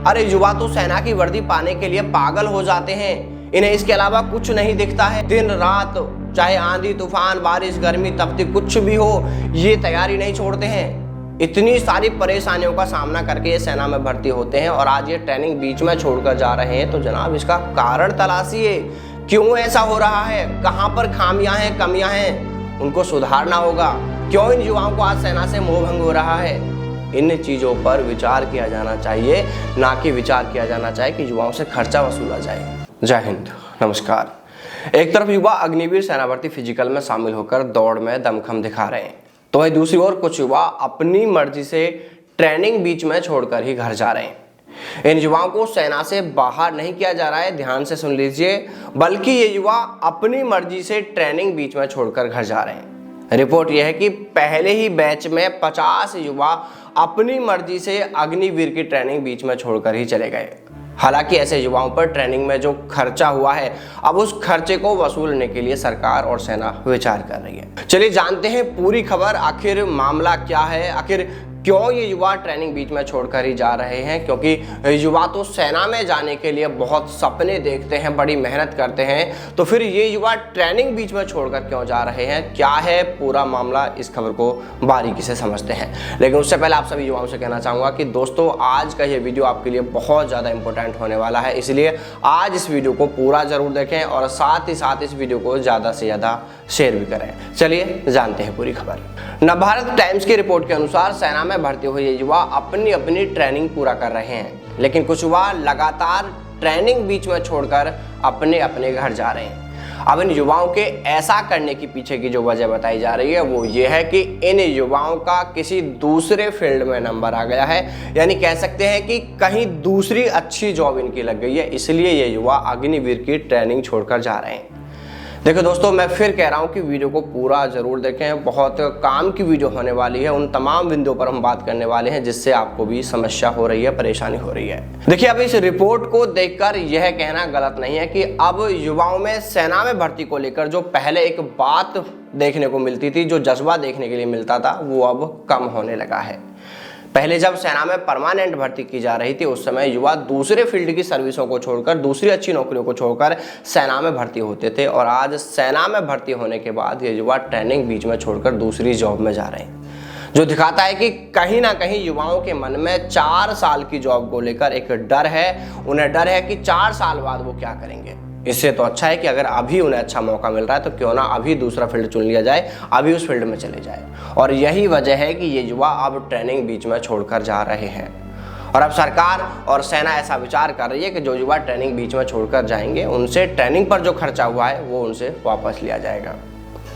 अरे युवा तो सेना की वर्दी पाने के लिए पागल हो जाते हैं, इन्हें इसके अलावा कुछ नहीं दिखता है। दिन रात चाहे आंधी तूफान बारिश गर्मी तपती कुछ भी हो, ये तैयारी नहीं छोड़ते हैं। इतनी सारी परेशानियों का सामना करके ये सेना में भर्ती होते हैं और आज ये ट्रेनिंग बीच में छोड़कर जा रहे हैं। तो जनाब इसका कारण तलाशिए, क्यों ऐसा हो रहा है, कहाँ पर खामियां हैं, कमियां हैं, उनको सुधारना होगा। क्यों इन युवाओं को आज सेना से मोहभंग हो रहा है, इन चीज़ों पर विचार किया जाना चाहिए, ना कि विचार किया जाना चाहिए कि युवाओं से खर्चा वसूला जाए। जय हिंद, नमस्कार। एक तरफ युवा अग्निवीर सेना भर्ती फिजिकल में शामिल होकर दौड़ में दमखम दिखा रहे हैं, तो वहीं दूसरी ओर कुछ युवा अपनी मर्जी से ट्रेनिंग बीच में छोड़कर ही घर जा रहे हैं। इन युवाओं को सेना से बाहर नहीं किया जा रहा है, ध्यान से सुन लीजिए, बल्कि ये युवा अपनी मर्जी से ट्रेनिंग बीच में छोड़कर घर जा रहे हैं। रिपोर्ट यह है कि पहले ही बैच में 50 युवा अपनी मर्जी से अग्निवीर की ट्रेनिंग बीच में छोड़कर ही चले गए। हालांकि ऐसे युवाओं पर ट्रेनिंग में जो खर्चा हुआ है, अब उस खर्चे को वसूलने के लिए सरकार और सेना विचार कर रही है। चलिए जानते हैं पूरी खबर, आखिर मामला क्या है, आखिर क्यों ये युवा ट्रेनिंग बीच में छोड़कर ही जा रहे हैं। क्योंकि युवा तो सेना में जाने के लिए बहुत सपने देखते हैं, बड़ी मेहनत करते हैं, तो फिर ये युवा ट्रेनिंग बीच में छोड़कर क्यों जा रहे हैं, क्या है पूरा मामला, इस खबर को बारीकी से समझते हैं। लेकिन उससे पहले आप सभी युवाओं से कहना चाहूँगा कि दोस्तों आज का ये वीडियो आपके लिए बहुत ज़्यादा इंपॉर्टेंट होने वाला है, इसलिए आज इस वीडियो को पूरा ज़रूर देखें और साथ ही साथ इस वीडियो को ज़्यादा से ज़्यादा शेयर भी करें। चलिए जानते हैं पूरी खबर। नवभारत टाइम्स की रिपोर्ट के अनुसार सेना में भर्ती हुए युवा अपनी ट्रेनिंग पूरा कर रहे हैं, लेकिन कुछ युवा लगातार ट्रेनिंग बीच में छोड़कर अपने घर जा रहे हैं। अब इन युवाओं के ऐसा करने के पीछे की जो वजह बताई जा रही है वो ये है कि इन युवाओं का किसी दूसरे फील्ड में नंबर आ गया है, यानी कह सकते हैं कि कहीं दूसरी अच्छी जॉब इनकी लग गई है, इसलिए ये युवा अग्निवीर की ट्रेनिंग छोड़कर जा रहे हैं। देखो दोस्तों, मैं फिर कह रहा हूँ कि वीडियो को पूरा जरूर देखें, बहुत काम की वीडियो होने वाली है। उन तमाम बिंदुओं पर हम बात करने वाले हैं जिससे आपको भी समस्या हो रही है, परेशानी हो रही है। देखिए, अब इस रिपोर्ट को देखकर यह कहना गलत नहीं है कि अब युवाओं में सेना में भर्ती को लेकर जो पहले एक बात देखने को मिलती थी, जो जज्बा देखने के लिए मिलता था, वो अब कम होने लगा है। पहले जब सेना में परमानेंट भर्ती की जा रही थी उस समय युवा दूसरे फील्ड की सर्विसों को छोड़कर, दूसरी अच्छी नौकरियों को छोड़कर सेना में भर्ती होते थे, और आज सेना में भर्ती होने के बाद ये युवा ट्रेनिंग बीच में छोड़कर दूसरी जॉब में जा रहे हैं, जो दिखाता है कि कहीं ना कहीं युवाओं के मन में 4 साल की जॉब को लेकर एक डर है। उन्हें डर है कि 4 साल बाद वो क्या करेंगे। इससे तो अच्छा है कि अगर अभी उन्हें अच्छा मौका मिल रहा है तो क्यों ना अभी दूसरा फील्ड चुन लिया जाए, अभी उस फील्ड में चले जाए। और यही वजह है कि ये युवा अब ट्रेनिंग बीच में छोड़कर जा रहे हैं, और अब सरकार और सेना ऐसा विचार कर रही है कि जो युवा ट्रेनिंग बीच में छोड़कर जाएंगे उनसे ट्रेनिंग पर जो खर्चा हुआ है वो उनसे वापस लिया जाएगा।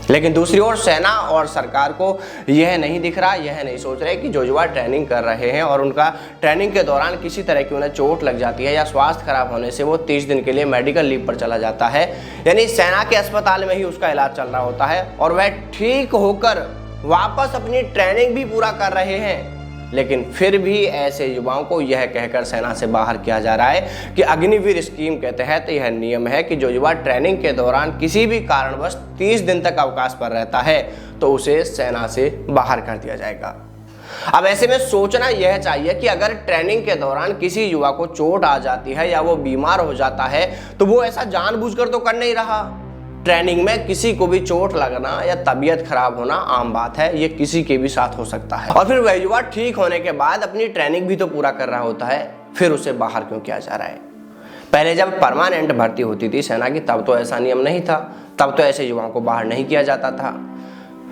लेकिन दूसरी ओर सेना और सरकार को यह नहीं दिख रहा, यह नहीं सोच रहे कि जो युवा ट्रेनिंग कर रहे हैं और उनका ट्रेनिंग के दौरान किसी तरह की उन्हें चोट लग जाती है या स्वास्थ्य खराब होने से वो 30 दिन के लिए मेडिकल लीव पर चला जाता है, यानी सेना के अस्पताल में ही उसका इलाज चल रहा होता है, और वह ठीक होकर वापस अपनी ट्रेनिंग भी पूरा कर रहे हैं, लेकिन फिर भी ऐसे युवाओं को यह कहकर सेना से बाहर किया जा रहा है कि अग्निवीर स्कीम के तहत यह नियम है कि जो युवा ट्रेनिंग के दौरान किसी भी कारणवश 30 दिन तक अवकाश पर रहता है तो उसे सेना से बाहर कर दिया जाएगा। अब ऐसे में सोचना यह चाहिए कि अगर ट्रेनिंग के दौरान किसी युवा को चोट आ जाती है या वो बीमार हो जाता है तो वो ऐसा जानबूझकर तो कर नहीं रहा। ट्रेनिंग में किसी को भी चोट लगना या तबीयत खराब होना आम बात है, ये किसी के भी साथ हो सकता है, और फिर वह युवा ठीक होने के बाद अपनी ट्रेनिंग भी तो पूरा कर रहा होता है, फिर उसे बाहर क्यों किया जा रहा है। पहले जब परमानेंट भर्ती होती थी सेना की तब तो ऐसा नियम नहीं था, तब तो ऐसे युवाओं को बाहर नहीं किया जाता था।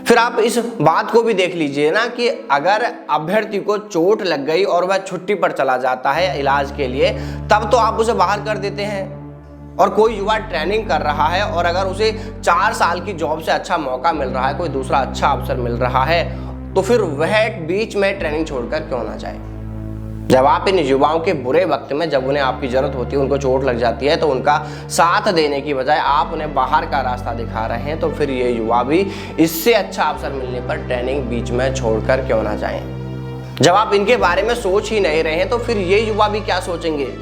फिर आप इस बात को भी देख लीजिए ना कि अगर अभ्यर्थी को चोट लग गई और वह छुट्टी पर चला जाता है इलाज के लिए, तब तो आप उसे बाहर कर देते हैं। और कोई युवा ट्रेनिंग कर रहा है और अगर उसे 4 साल की जॉब से अच्छा मौका मिल रहा है, कोई दूसरा अच्छा अवसर मिल रहा है, तो फिर वह बीच में ट्रेनिंग छोड़कर क्यों ना जाए। जब आप इन युवाओं के बुरे वक्त में, जब उन्हें आपकी जरूरत होती है, उनको चोट लग जाती है, तो उनका साथ देने की बजाय आप उन्हें बाहर का रास्ता दिखा रहे हैं, तो फिर ये युवा भी इससे अच्छा अवसर मिलने पर ट्रेनिंग बीच में छोड़कर क्यों ना जाएं। जब आप इनके बारे में सोच ही नहीं रहे हैं तो फिर ये युवा भी क्या सोचेंगे।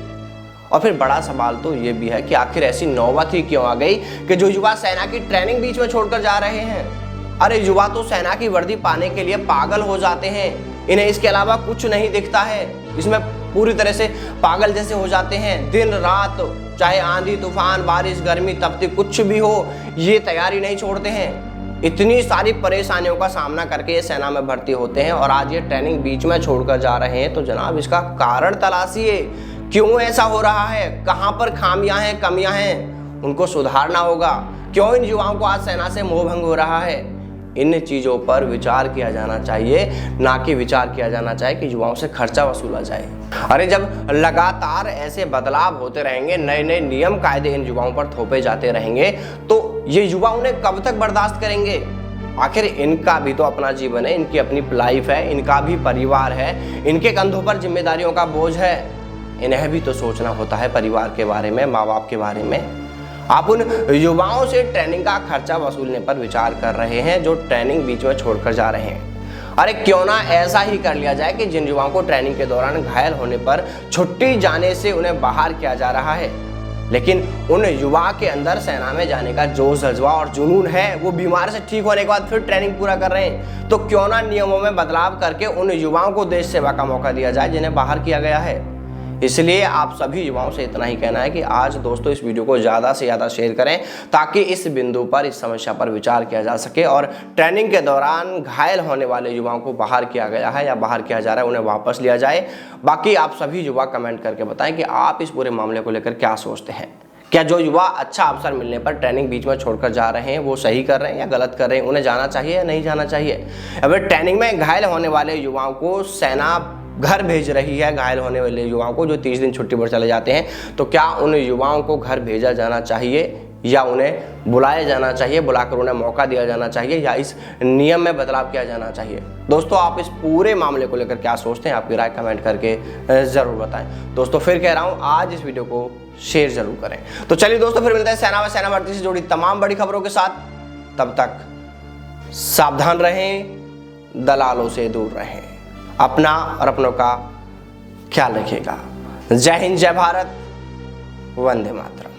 और फिर बड़ा सवाल तो ये भी है कि आखिर ऐसी नौबत ही क्यों आ गई कि जो युवा सेना की ट्रेनिंग बीच में छोड़कर जा रहे हैं। अरे युवा तो सेना की वर्दी पाने के लिए पागल हो जाते हैं, इन्हें इसके अलावा कुछ नहीं दिखता है। इसमें पूरी तरह से पागल जैसे हो जाते हैं। दिन रात चाहे आंधी तूफान बारिश गर्मी तपती कुछ भी हो, ये तैयारी नहीं छोड़ते हैं। इतनी सारी परेशानियों का सामना करके ये सेना में भर्ती होते हैं और आज ये ट्रेनिंग बीच में छोड़कर जा रहे हैं। तो जनाब इसका कारण तलाशिए, क्यों ऐसा हो रहा है, कहाँ पर खामियां हैं, कमियां हैं, उनको सुधारना होगा। क्यों इन युवाओं को आज सेना से मोह भंग हो रहा है, इन चीज़ों पर विचार किया जाना चाहिए, ना कि विचार किया जाना चाहिए कि युवाओं से खर्चा वसूला जाए। अरे जब लगातार ऐसे बदलाव होते रहेंगे, नए नए नियम कायदे इन युवाओं पर थोपे जाते रहेंगे, तो ये युवा उन्हें कब तक बर्दाश्त करेंगे। आखिर इनका भी तो अपना जीवन है, इनकी अपनी लाइफ है, इनका भी परिवार है, इनके कंधों पर जिम्मेदारियों का बोझ है। इन्हें भी तो सोचना होता है परिवार के बारे में, माँ बाप के बारे में। आप उन युवाओं से ट्रेनिंग का खर्चा वसूलने पर विचार कर रहे हैं जो ट्रेनिंग बीच में छोड़कर जा रहे हैं। अरे क्यों ना ऐसा ही कर लिया जाए कि जिन युवाओं को ट्रेनिंग के दौरान घायल होने पर छुट्टी जाने से उन्हें बाहर किया जा रहा है, लेकिन उन युवा के अंदर सेना में जाने का जोश जज्बा और जुनून है, वो बीमार से ठीक होने के बाद फिर ट्रेनिंग पूरा कर रहे हैं, तो क्यों ना नियमों में बदलाव करके उन युवाओं को देश सेवा का मौका दिया जाए जिन्हें बाहर किया गया है। इसलिए आप सभी युवाओं से इतना ही कहना है कि आज दोस्तों इस वीडियो को ज़्यादा से ज़्यादा शेयर करें ताकि इस बिंदु पर, इस समस्या पर विचार किया जा सके और ट्रेनिंग के दौरान घायल होने वाले युवाओं को बाहर किया गया है या बाहर किया जा रहा है उन्हें वापस लिया जाए। बाकी आप सभी युवा कमेंट करके बताएं कि आप इस पूरे मामले को लेकर क्या सोचते हैं। क्या जो युवा अच्छा अवसर मिलने पर ट्रेनिंग बीच में छोड़कर जा रहे हैं वो सही कर रहे हैं या गलत कर रहे हैं, उन्हें जाना चाहिए या नहीं जाना चाहिए। अगर ट्रेनिंग में घायल होने वाले युवाओं को सेना घर भेज रही है, घायल होने वाले युवाओं को जो 30 दिन छुट्टी पर चले जाते हैं, तो क्या उन युवाओं को घर भेजा जाना चाहिए या उन्हें बुलाया जाना चाहिए, बुलाकर उन्हें मौका दिया जाना चाहिए या इस नियम में बदलाव किया जाना चाहिए। दोस्तों आप इस पूरे मामले को लेकर क्या सोचते हैं, आपकी राय कमेंट करके ज़रूर बताएं। दोस्तों फिर कह रहा हूँ आज इस वीडियो को शेयर जरूर करें। तो चलिए दोस्तों फिर मिलते हैं सेना व सेना भर्ती से जुड़ी तमाम बड़ी खबरों के साथ। तब तक सावधान रहें, दलालों से दूर रहें, अपना और अपनों का ख्याल रखिएगा। जय हिंद, जय भारत, वंदे मातरम।